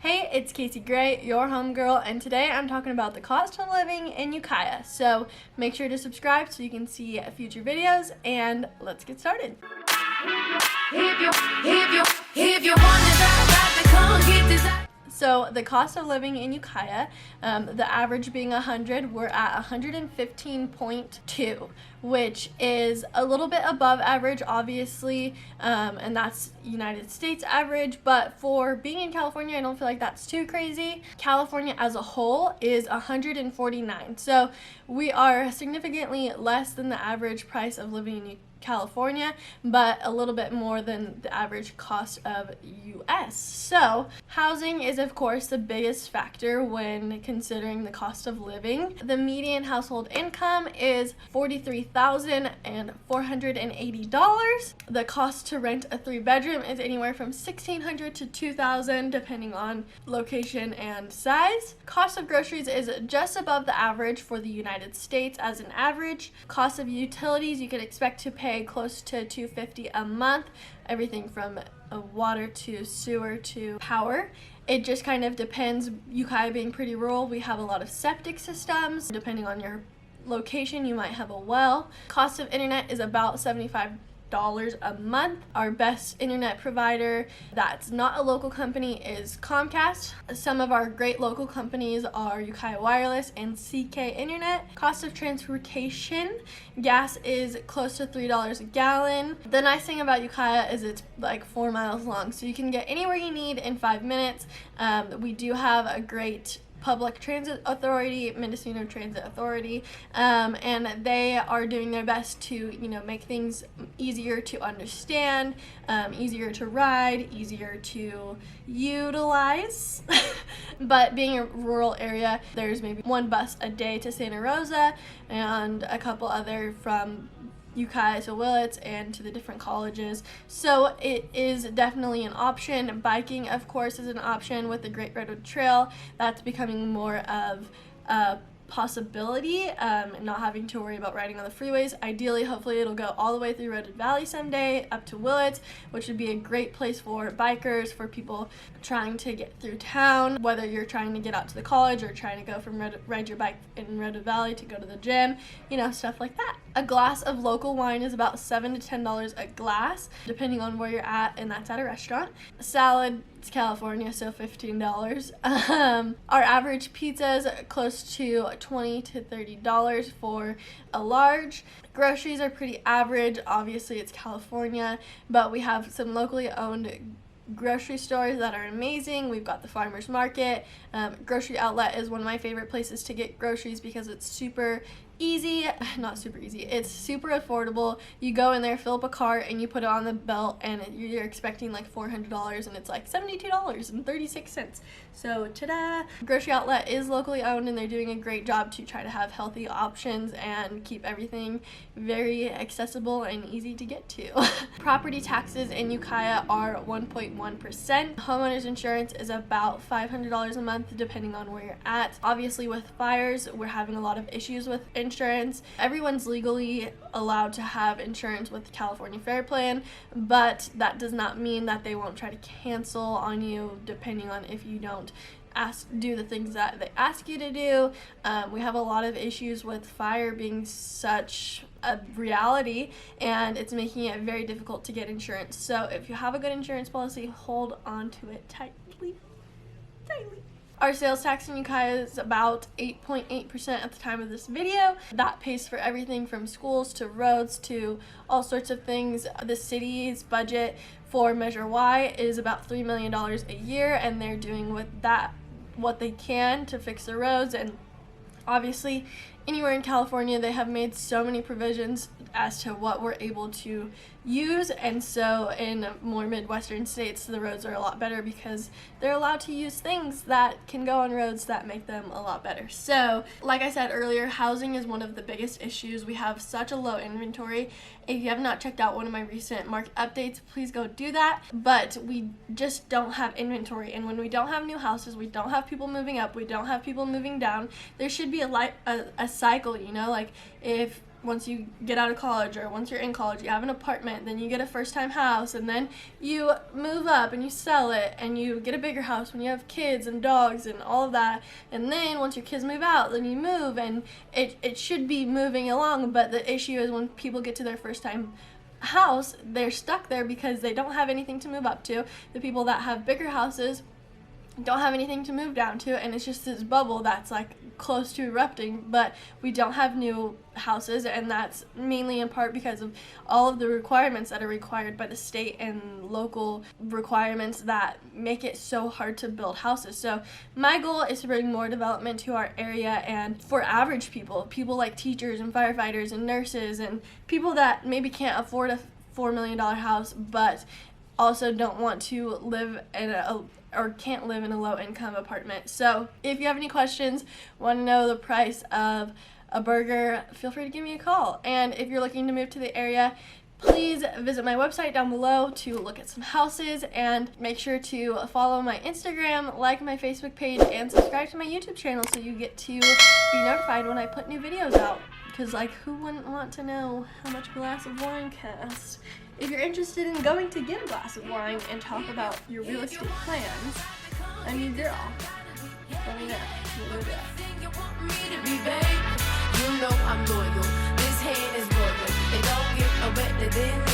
Hey, it's Casey Gray, your homegirl, and today I'm talking about the cost of living in Ukiah. So make sure to subscribe so you can see future videos, and let's get started. So the cost of living in Ukiah, the average being 100, we're at 115.2, which is a little bit above average, obviously, and that's United States average, but for being in California, I don't feel like that's too crazy. California as a whole is 149, so we are significantly less than the average price of living in California, but a little bit more than the average cost of US. So housing is of course the biggest factor when considering the cost of living. The median household income is $43,480. The cost to rent a 3-bedroom is anywhere from $1,600 to $2,000 depending on location and size. Cost of groceries is just above the average for the United States as an average. Cost of utilities, you could expect to pay close to $250 a month, everything from water to sewer to power. It just kind of depends. Ukiah being pretty rural, we have a lot of septic systems. Depending on your location, you might have a well. Cost of internet is about $75 a month. Our best internet provider that's not a local company is Comcast. Some of our great local companies are Ukiah Wireless and CA Internet. Cost of transportation, gas is close to $3 a gallon. The nice thing about Ukiah is it's like 4 miles long, so you can get anywhere you need in 5 minutes. We do have a great public transit authority, Mendocino Transit Authority, and they are doing their best to, make things easier to understand, easier to ride, easier to utilize. But being a rural area, there's maybe one bus a day to Santa Rosa and a couple other from Ukiah to Willits and to the different colleges, so it is definitely an option. Biking, of course, is an option with the Great Redwood Trail. That's becoming more of a possibility, not having to worry about riding on the freeways. Ideally, hopefully it'll go all the way through Redwood Valley someday up to Willits, which would be a great place for bikers, for people trying to get through town, whether you're trying to get out to the college or trying to go from ride your bike in Redwood Valley to go to the gym, stuff like that. A glass of local wine is about $7 to $10 a glass, depending on where you're at, and that's at a restaurant. Salad, it's California, so $15. Our average pizza is close to $20 to $30 for a large. Groceries are pretty average. Obviously, it's California, but we have some locally owned grocery stores that are amazing. We've got the farmers market. Grocery outlet is one of my favorite places to get groceries because it's super easy, not super easy, it's super affordable. You go in there, fill up a cart, and you put it on the belt, and you're expecting like $400, and it's like $72.36. So ta-da! Grocery outlet is locally owned, and they're doing a great job to try to have healthy options and keep everything very accessible and easy to get to. Property taxes in Ukiah are 1.1%. Homeowners insurance is about $500 a month depending on where you're at. Obviously, with fires, we're having a lot of issues with insurance. Everyone's legally allowed to have insurance with the California Fair Plan, but that does not mean that they won't try to cancel on you depending on if you don't do the things that they ask you to do. We have a lot of issues with fire being such a reality, and it's making it very difficult to get insurance. So if you have a good insurance policy, hold on to it tightly. Our sales tax in Ukiah is about 8.8% at the time of this video. That pays for everything from schools to roads to all sorts of things. The city's budget for Measure Y is about $3 million a year, and they're doing with that what they can to fix the roads. And obviously, anywhere in California, they have made so many provisions as to what we're able to use, and so in more Midwestern states, the roads are a lot better because they're allowed to use things that can go on roads that make them a lot better. So, like I said earlier, housing is one of the biggest issues. We have such a low inventory. If you have not checked out one of my recent market updates, please go do that. But we just don't have inventory, and when we don't have new houses, we don't have people moving up, we don't have people moving down, there should be a cycle, like if once you get out of college or once you're in college, you have an apartment, then you get a first-time house, and then you move up and you sell it, and you get a bigger house when you have kids and dogs and all of that, and then once your kids move out, then you move, and it should be moving along. But the issue is when people get to their first-time house, they're stuck there because they don't have anything to move up to. The people that have bigger houses don't have anything to move down to, and it's just this bubble that's like close to erupting. But we don't have new houses, and that's mainly in part because of all of the requirements that are required by the state and local requirements that make it so hard to build houses. So my goal is to bring more development to our area, and for average people like teachers and firefighters and nurses and people that maybe can't afford a $4 million house but also don't want to live in or can't live in a low-income apartment. So if you have any questions, want to know the price of a burger, feel free to give me a call. And if you're looking to move to the area, please visit my website down below to look at some houses, and make sure to follow my Instagram, like my Facebook page, and subscribe to my YouTube channel so you get to be notified when I put new videos out. Because, like, who wouldn't want to know how much a glass of wine costs? If you're interested in going to get a glass of wine and talk about your real estate plans, I'm your girl. Let me know. We'll do that. You know I'm loyal. This hand is royal. It don't get better than